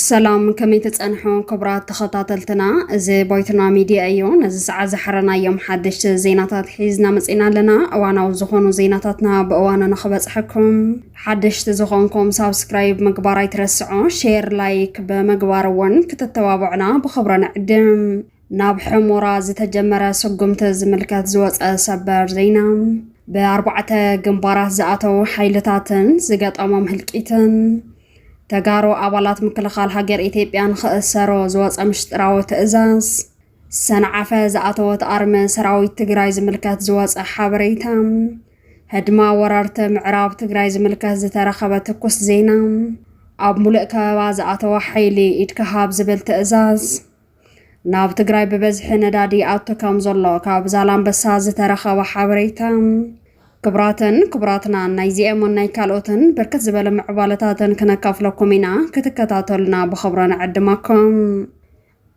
سلام كميت تصنحو كبرات تخطاتلتنا زي بويتنا ميديا ايون زي ساعة زحرنا يوم حدش زيناتات حيزنا مسئنا لنا وانا وزخونو زيناتاتنا بأوانا نخبص حكم حدش تزخونكم سابسكرايب مقبارا يترسعو شير لايك بمقبارون كتتوابعنا بخبرنا عدم ناب حمورا زي تجمرا سقمت زملكات زوات سبر زينا بأربعة قنبارات زاتو حيلتاتن زيقات امام هلكيتن تجارو أبلات مكلخال هجر إثيوبيان خسروا زواج مشتراو تأزاز سنعفة زعتوت أرم سراوي تجرايز ملكات زواج حبريتام هدما وررت معراب تجرايز ملكات زترخبت كوس زينام أب ملك وزعتو حيلي إتكهاب زبل تأزاز ناب تجراي ببزح ندادي أتو كم زلوا كاب زالام بساز ترخب حبريتام كبراتنا نايزي امون ناي كالوتن بركت زبال معبالتاتن كنكافلكم إنا كتكتاتلنا بخبرنا عدماكم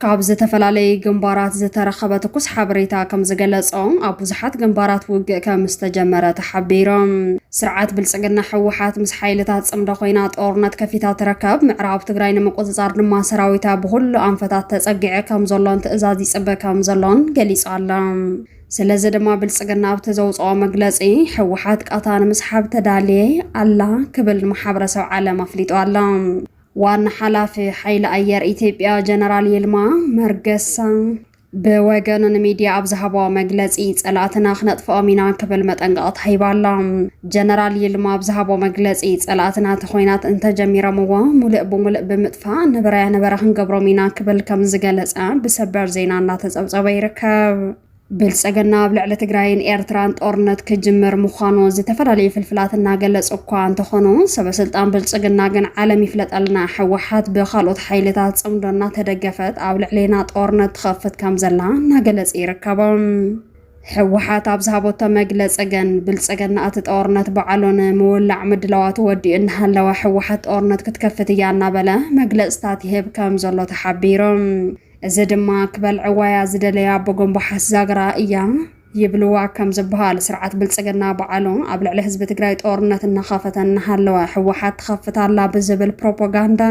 كابز تفلالي جنبارات زترخبت كوس حبريتا كم زقلصو أبو زحات جنبارات وقع كم استجمرة تحبيرم سرعات بالسقنا حوحات مسحيلتات صمدا خوينات أورنات كفيتات ركب معراب تقراين مقوزار لما سراويتا بغل أنفتات تسقع كم زلون تأزازي سبا كم زلون قليس عالم سلازة دما بالسقنا بتزوز أو مقلسي حوحات قطان مسحاب تدالي الله كبل محابرة سو عالم أفليتو الله وان حلافي حيل أيار إثيوبيا جنرال يلما مرقسا بوغن ميديا أبزهبوا مقلسي تسألاتنا خنط فأمينا كبل متنقاط حيبالا جنرال يلما أبزهبوا مقلسي تسألاتنا تخوينات انت جميرا موا ملئ بمدفع نبرا خنقبرو مينا كبل كم زقلسا بسبر زينا ناتز أبزا بيركب بالسجنا بلعلة تجراين إيرتران أورنت كجمر مخانو زي تفرالي في الفلات الناقلس أقوان تخونو سبسلطان بالسجنا جن عالمي فلات ألنا حوحات بخالوت حيلتات صمدنا تدقفت أو لعلينا أورنت خفت كامزلا ناقلس إيركبون حوحات أبزهابو تمجلس أجن بالسجنا أتت أورنت بعلون مولع مدلوات ودي إنها لو حوحات أورنت كتكفت يانا بلا مجلس تاتيهب كامزلا تحبيرون زدما كبل عوايا زدليا بقوم بحس زاقرا إيام يبلوا كم زبها لسرعة بالسجنا بعلون قبل على حزب تجرايت أورنت النخافة النهلوا حوحات خفت على بزبل بروباغندا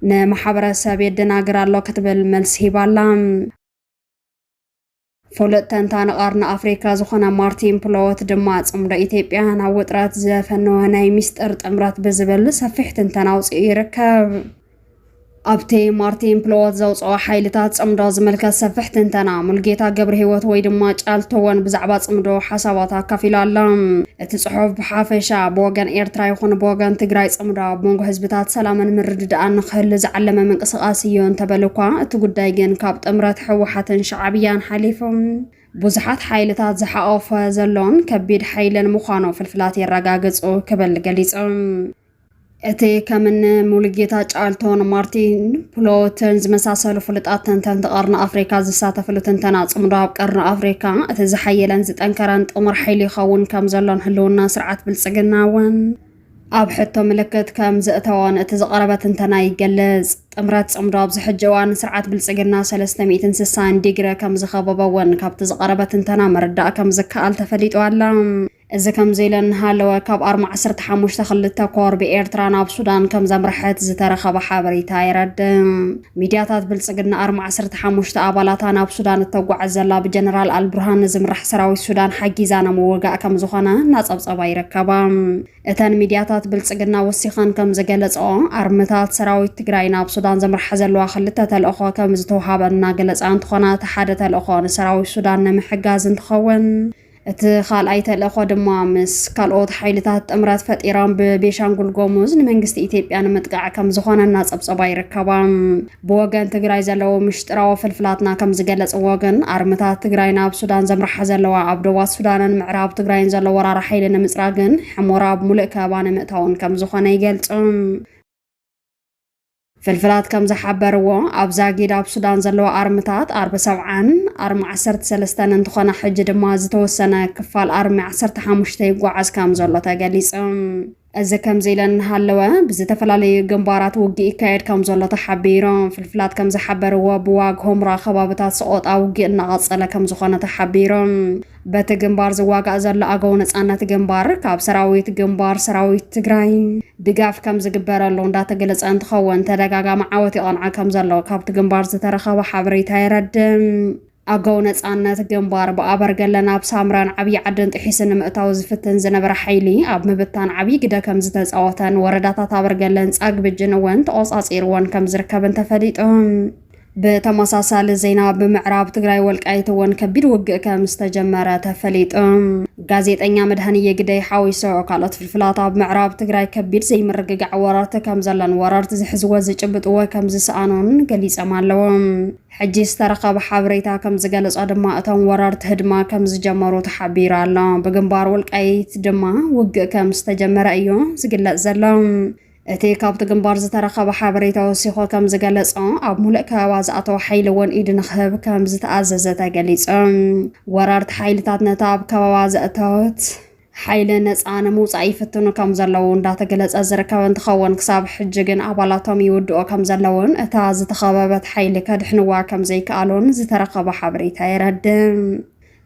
نمحبرة سابيدنا قرا لو كتب الملسي بالام فولت تنتان قارن أفريقيا زخنا مارتين بلوت دمات أمر إثيوبيا ناوترات زفنو هناي مستر أمرات بزبل سفحت تناوص إيركب أبتي مارتين بلوت زوج أو حيلتات أمراض ملكة سفحت انتنا ملقيتا قبر هيوت ويدماج ألتوان بزعبات أمدو حساباتها كفيلا لهم اتصحف بحافشة بوغان إيرترا يخون بوغان تقرايس أمرا بونغو حزبتات سلاما مردد أن نخل زعلم من قصقاسيون تبلوكا تقود دايقين كابت أمرات حوحة شعبيان حليفهم بوزحات حيلتات زحاوف زلون كبيد حيلن مخانو في الفلاتي الرقاقز أو كبل قليسهم اتي كمن مولجيتا جالتون مارتين بلوتنز مساسلو فلطات تنتن تقرن افريكا زساته فلتنتنا صمداب قرن افريكا اتزحيلن زطنكران طمر حيلي خون كم زلون هلونا سرعت بالصقناون اب حتى ملكت كم زأتوان اتزقربت انتنا يقلز طمرات صمداب زحجوان سرعت بالصقنا 360 ديجري كم زخببون كاب تزقربت انتنا مردا كم زكال تفليطو علام إذا كم زيلن هالوا كاب 15 خلتا كور بإيرتران أب سودان كم زمرحت زترخب حبري تايرد ميدياتات بالسجن 15 أبالاتان أب سودان التوقع الزلا بجنرال البرهان زمرح سراوي السودان حقي زانا موقع كم زخنا ناس أبصبا يركبا إتان ميدياتات بالسجن وسيخان كم زجلس أرمتات سراوي تجراين أب سودان زمرح زلوا خلتا الأخوة كم زتوهاب الناقلس أنت خنا تحدث الأخوة سراوي السودان محجاز انتخون اتخال ايت الاخو دمامس كالوت حيلتات امرات فطيران ببيشانغول غوموز نمنግስት ኢትዮጵያን መጥቃዕ ከም ዝኾነና ጸብጸባ ይርከባ በወገን ትግራይ ዘለው ምሽጥራው ፍልፍላትና ከም ዝገለጽ ወገን አርምታት ትግራይና ኣብ ሱዳን ዘምርሐ ዘለዋ ኣብ ደቡብ ሱዳንን ምዕራብ ትግራይን ዘለው ወራራ ሓይልን ምጽራግን ሕሞራብ ሙሉእ ከባነ ምእታውን ከም ዝኾነ ይገልጽ فالفلات كم زحبروا أبزاجيد أب سودان زلوا أرمتات 40 انتخنا حج دماز توسنا كفال 15 وعز كم زلوا تجلس እዚ ከም ዘኢለን ሃለወ ብዝተፈላለዩ ግንባራት ውግእ ይካየድ ከም ዘሎ ተሓቢሮም ፍልፍላት ከም ዝሓበርዎ ብዋግ ሆምራ ከባቢታት ሰቆጣ ውግእ እናቐፀለ ከም ዝኾነ ተሓቢሮም በቲ ግንባር ዝዋጋእ ዘሎ ኣገው ነፃነት ግንባር ካብ ሰራዊት ግንባር ሰራዊት ትግራይ ድጋፍ ከም ዝግበረሉ እንዳተገለጸ እንትኸውን ተደጋጋሚ ዓወት ይቐንዓ ከም ዘሎ ካብቲ ግንባር ዝተረኸበ ሓበሬታ የረድም ኣገው ነፃነት ግንባር ብኣበርገለን ኣብ ሳምራን ዓብይ ዓድን ጥሒስን ምእታው ዝፍትን ዝነበረ ሓይሊ ኣብ ምብታን ዓብይ ግደ ከም ዝተፃወተን ወረዳታት ኣበርገለን ጻግብጅን እውን ተቆጻጺርዎን ከም ዝርከብን ተፈሊጦም በተመሳሳሊ ዜና ብምዕራብ ትግራይ ወልቃይት እውን ከቢድ ውግእ ከም ዝተጀመረ ተፈሊጦም ጋዜጠኛ መድሃንየ ግደይ ሓዊሶ ካልኦት ፍልፍላት ኣብ ምዕራብ ትግራይ ከቢድ ዘይምርግጋዕ ወረርቲ ከም ዘለን ወረርቲ ዝሕዝዎ ዝጭብጥዎ ከም ዝሰኣኑን ገሊፆም ኣለዎም ሕጂ ዝተረኸበ ሓበሬታ ከም ዝገለጾ ድማ እቶም ወረርቲ ህድማ ከም ዝጀመሩ ተሓቢሩ ኣሎ ብግንባር ወልቃይት ድማ ውግእ ከም ዝተጀመረ እዩ ዝግለጽ ዘሎ እቲ ካብቲ ግንባር ዝተረኸበ ሓበሬታ ወሲኹ ከም ዝገለጾ ኣብ ሙሉእ ከባባ ዝኣተወ ሓይሊ እውን ኢድ ንኽህብ ከም ዝተኣዘዘ ተገሊጾም ወረርቲ ሓይልታት ነታ ኣብ ከባባ ዘእተወት ሓይሊ ነፃ ንምውፃእ ይፍትኑ ከም ዘለዉ እንዳተገለጸ ዝርከብ እንትኸውን ክሳብ ሕጂ ግን ኣባላቶም ይውድኦ ከም ዘለውን እታ ዝተኸበበት ሓይሊ ከድሕንዋ ከም ዘይከኣሉን ዝተረኸበ ሓበሬታ የረድም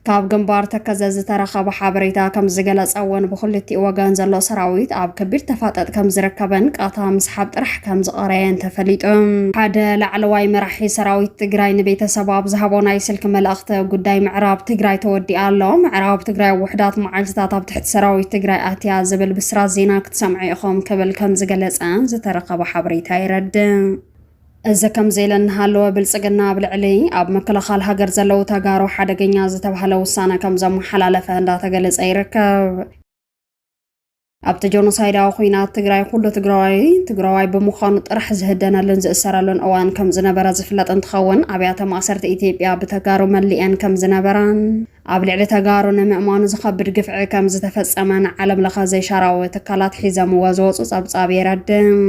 ካብ ግንባር ተከዘ ዝተረኸበ ሓበሬታ ከም ዝገለጸ እውን ብክልቲኡ ወገን ዘሎ ሰራዊት ኣብ ከቢድ ተፋጠጥ ከም ዝርከበን ቃታ ምስሓብ ጥራሕ ከም ዝቐረየን ተፈሊጦም ሓደ ላዕለዋይ መራሒ ሰራዊት ትግራይ ንቤተሰብ ኣብ ዝሃቦ ናይ ስልኪ መልእኽቲ ጉዳይ ምዕራብ ትግራይ ተወዲኡ ኣሎ ምዕራብ ትግራይ ውሕዳት መዓልትታት ኣብ ትሕቲ ሰራዊት ትግራይ ኣትያ ዝብል ብስራት ዜና ክትሰምዑ ኢኹም ክብል ከም ዝገለጸ ዝተረኸበ ሓበሬታ ይረድም እዚ ከም ዘኢለን ሃለወ ብልጽግና ብልዕሊ ኣብ መከላኸሊ ሃገር ዘለው ተጋሩ ሓደገኛ ዝተባሃለ ውሳነ ከም ዘመሓላለፈ እንዳተገለጸ ይርከብ ኣብቲ ጆኖሳይዳዊ ኩናት ትግራይ ኩሉ ትግራዋይ ብምዃኑ ጥራሕ ዝህደነልን ዝእሰረሉን እዋን ከም ዝነበረ ዝፍለጥ እንትኸውን ኣብያተ ማእሰርቲ ኢትዮጵያ ብተጋሩ መሊአን ከም ዝነበራን ኣብ ልዕሊ ተጋሩ ንምእማኑ ዝኸብድ ግፍዒ ከም ዝተፈጸመን ዓለም ለኸ ዘይሻራዊ ትካላት ሒዘምዎ ዝወፁ ጸብጻብ የረድም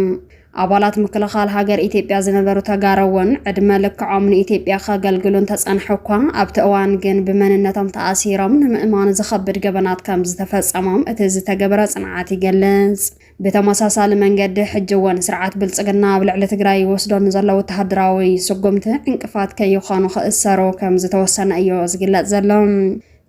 ኣባላት ምክልኻል ሃገር ኢትዮጵያ ዝነበሩ ተጋረውን ዕድመ ልክዖም ንኢትዮጵያ ከገልግሉን ተጸንሑ እኳ ኣብቲ እዋን ግን ብመንነቶም ተኣሲሮም ንምእማኑ ዝኸብድ ገበናት ከም ዝተፈጸሞም እቲ ዝተገበረ ጽንዓት ይገልጽ ብተመሳሳሊ መንገዲ ሕጂ እውን ስርዓት ብልጽግና ኣብ ልዕሊ ትግራይ ይወስዶ ንዘለዉ ወተሃደራዊ ስጉምቲ ዕንቅፋት ከይኾኑ ክእሰሩ ከም ዝተወሰነ እዩ ዝግለጽ ዘሎ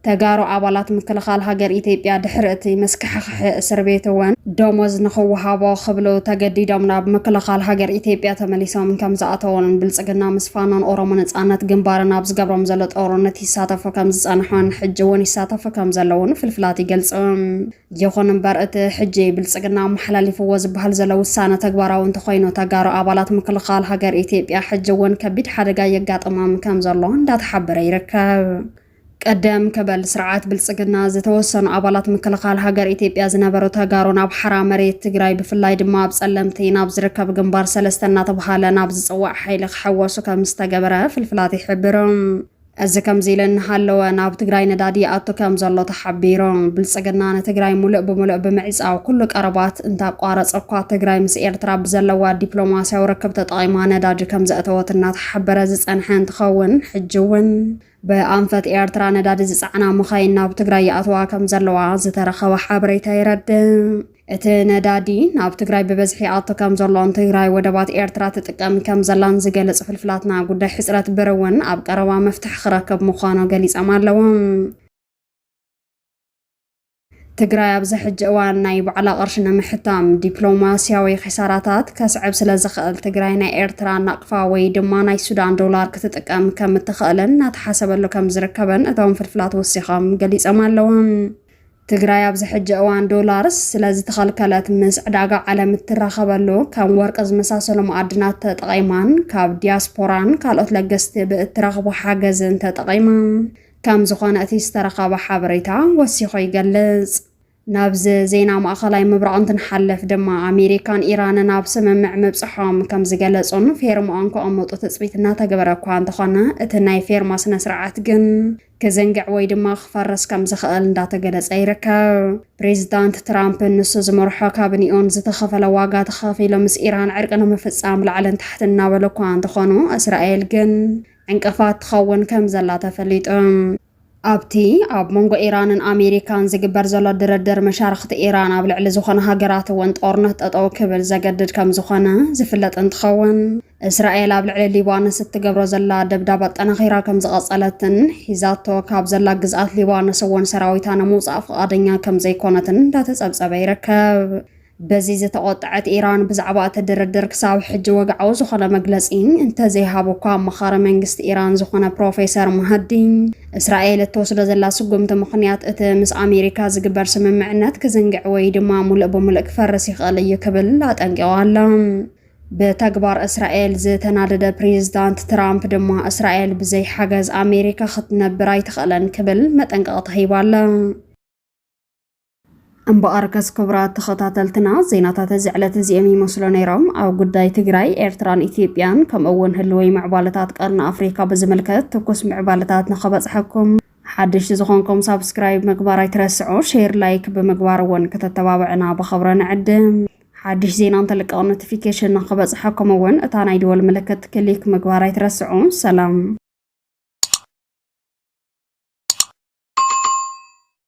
ተጋሩ ኣባላት ምክልኻል ሃገር ኢትዮጵያ ድሕሪ እቲ መስካሕክሕ እስር ቤት እውን ደሞዝ ንኽወሃቦ ክብሉ ተገዲዶም ናብ ምክልኻል ሃገር ኢትዮጵያ ተመሊሶም ከም ዝኣተውን ብልጽግና ምስ ፋኖን ኦሮሞ ነፃነት ግንባርን ኣብ ዝገብሮም ዘሎ ጦርነት ይሳተፉ ከም ዝጸንሑን ሕጂ እውን ይሳተፉ ከም ዘለውን ፍልፍላት ይገልጹ ይኹን እምበር እቲ ሕጂ ብልጽግና መሓላሊፍዎ ዝበሃል ዘሎ ውሳነ ተግባራዊ እንተኾይኑ ተጋሩ ኣባላት ምክልኻል ሃገር ኢትዮጵያ ሕጂ እውን ከቢድ ሓደጋ የጋጥሞም ከም ዘሎ እንዳተሓበረ ይርከብ ቀደም ከበል ስርዓት ብልጽግና ዝተወሰኑ ኣባላት ምክልኻል ሃገር ኢትዮጵያ ዝነበሩ ተጋሩ ናብ ሓራ መሬት ትግራይ ብፍላይ ድማ ኣብ ጸለምቲ ናብ ዝርከብ ግንባር ሰለስተ እናተባሃለ ናብ ዝጽዋዕ ሓይሊ ክሕወሱ ከም ዝተገበረ ፍልፍላት ይሕብሮም እዚ ከም ዘኢለን ሃለወ ናብ ትግራይ ነዳዲ ኣቶ ከም ዘሎ ተሓቢሮም ብልጽግና ንትግራይ ሙሉእ ብምሉእ ብምዕጻው ኩሉ ቀረባት እንታቋረጸ እኳ ትግራይ ምስ ኤርትራ ብዘለዋ ዲፕሎማስያዊ ርክብ ተጠቒማ ነዳዲ ከም ዘእተወት እናተሓበረ ዝጸንሐ እንትኸውን ሕጂ እውን በኣንፈት ኤርትራ ነዳዲ ዝጸዓና መኻይን ናብ ትግራይ ይኣትዋ ከም ዘለዋ ዝተረኸበ ሓበሬታ ይረድም እቲ ነዳዲ ናብ ትግራይ ብበዝሒ ኣቶ ከም ዘሎን ትግራይ ወደባት ኤርትራ ትጥቀም ከም ዘላን ዝገልጽ ፍልፍላትና ጉዳይ ሕፅረት ብርውን ኣብ ቀረባ መፍትሕ ክረክብ ምዃኑ ገሊፆም ኣለዎም ትግራይ ኣብ ዝሕጂ እዋን ናይ ባዕላ ቅርሺ ንምሕታም ዲፕሎማስያዊ ኺሳራታት ከስዕብ ስለ ዝኽእል ትግራይ ናይ ኤርትራ ናቅፋ ወይ ድማ ናይ ሱዳን ዶላር ክትጥቀም ከም እትኽእልን እናተሓሰበሉ ከም ዝርከበን እቶም ፍልፍላት ወሲኾም ገሊፆም ኣለዎም ትግራይ ኣብ ዝሕጂ እዋን ዶላርስ ስለ ዝተኸልከለት ምስ ዕዳጋ ዓለም እትራኸበሉ ከም ወርቂ ዝመሳሰሉ ማዕድናት ተጠቒማን ካብ ዲያስፖራን ካልኦት ለገስቲ ብእትረኽቦ ሓገዝን ተጠቒማ ከም ዝኾነ እቲ ዝተረኸበ ሓበሬታ ወሲኹ ይገልጽ ናብዚ ዜና ማእኸላይ ምብራቕ እንትንሓልፍ ድማ ኣሜሪካን ኢራንን ኣብ ስምምዕ ምብፅሖም ከም ዝገለጹን ፌርምኦም ከቐመጡ ትፅቢት እናተገበረ እኳ እንተኾነ እቲ ናይ ፌርማ ስነ ስርዓት ግን ክዝንግዕ ወይ ድማ ክፈርስ ከም ዝኽእል እንዳተገለጸ ይርከብ ፕሬዚዳንት ትራምፕ ንሱ ዝመርሖ ካቢኔኡን ዝተኸፈለ ዋጋ ተኸፊሉ ምስ ኢራን ዕርቂ ንምፍጻም ላዕልን ታሕትን እናበሉ እኳ እንተኾኑ እስራኤል ግን ዕንቅፋት ትኸውን ከም ዘላ ተፈሊጡ ኣብቲ ኣብ መንጎ ኢራንን ኣሜሪካን ዝግበር ዘሎ ድርድር መሻርክቲ ኢራን ኣብ ልዕሊ ዝኾነ ሃገራት እውን ጦርነት ጠጠው ክብል ዘገድድ ከም ዝኾነ ዝፍለጥ እንትኸውን እስራኤል ኣብ ልዕሊ ሊባኖስ እትገብሮ ዘላ ደብዳብ ኣጠናኺራ ከም ዝቐጸለትን ሒዛቶ ካብ ዘላ ግዝኣት ሊባኖስ እውን ሰራዊታ ንምውፃእ ፈቃደኛ ከም ዘይኮነትን እንዳተጸብጸበ ይርከብ። በዚ ዝተቆጣዐት ኢራን ብዛዕባ እቲ ድርድር ክሳብ ሕጂ ወግዓዊ ዝኾነ መግለጺ እንተዘይሃቡ እኳ ኣመኻሪ መንግስቲ ኢራን ዝኾነ ፕሮፌሰር መሃዲ እስራኤል እትወስዶ ዘላ ስጉምቲ ምኽንያት እቲ ምስ ኣሜሪካ ዝግበር ስምምዕነት ክዝንግዕ ወይ ድማ ሙሉእ ብሙሉእ ክፈርስ ይኽእል እዩ ክብል ኣጠንቂቑ ኣሎ። ብተግባር እስራኤል ዝተናደደ ፕሬዝዳንት ትራምፕ ድማ እስራኤል ብዘይ ሓገዝ ኣሜሪካ ክትነብር ኣይትኽእልን ክብል መጠንቀቕታ ሂቡ ኣሎ። እምበኣርከስ ክቡራት ተኸታተልትና ዜናታት ዝዕለት እዚኦም ይመስሉ ነይሮም። ኣብ ጉዳይ ትግራይ ኤርትራን ኢትዮጵያን ከምኡውን ህልወይ ምዕባለታት ቀርኒ ኣፍሪካ ብዝምልከት ትኩስ ምዕባለታት ንኸበፅሐኩም ሓድሽ ዝኾንኩም ሳብስክራይብ ምግባር ኣይትረስዑ፣ ሼር ላይክ ብምግባር እውን ከተተባብዕና ብኸብረ ንዕድም። ሓድሽ ዜና እንተለቀቕ ኖቲፊኬሽን ንኸበፅሐኩም እውን እታ ናይ ደወል ምልክት ክሊክ ምግባር ኣይትረስዑ። ሰላም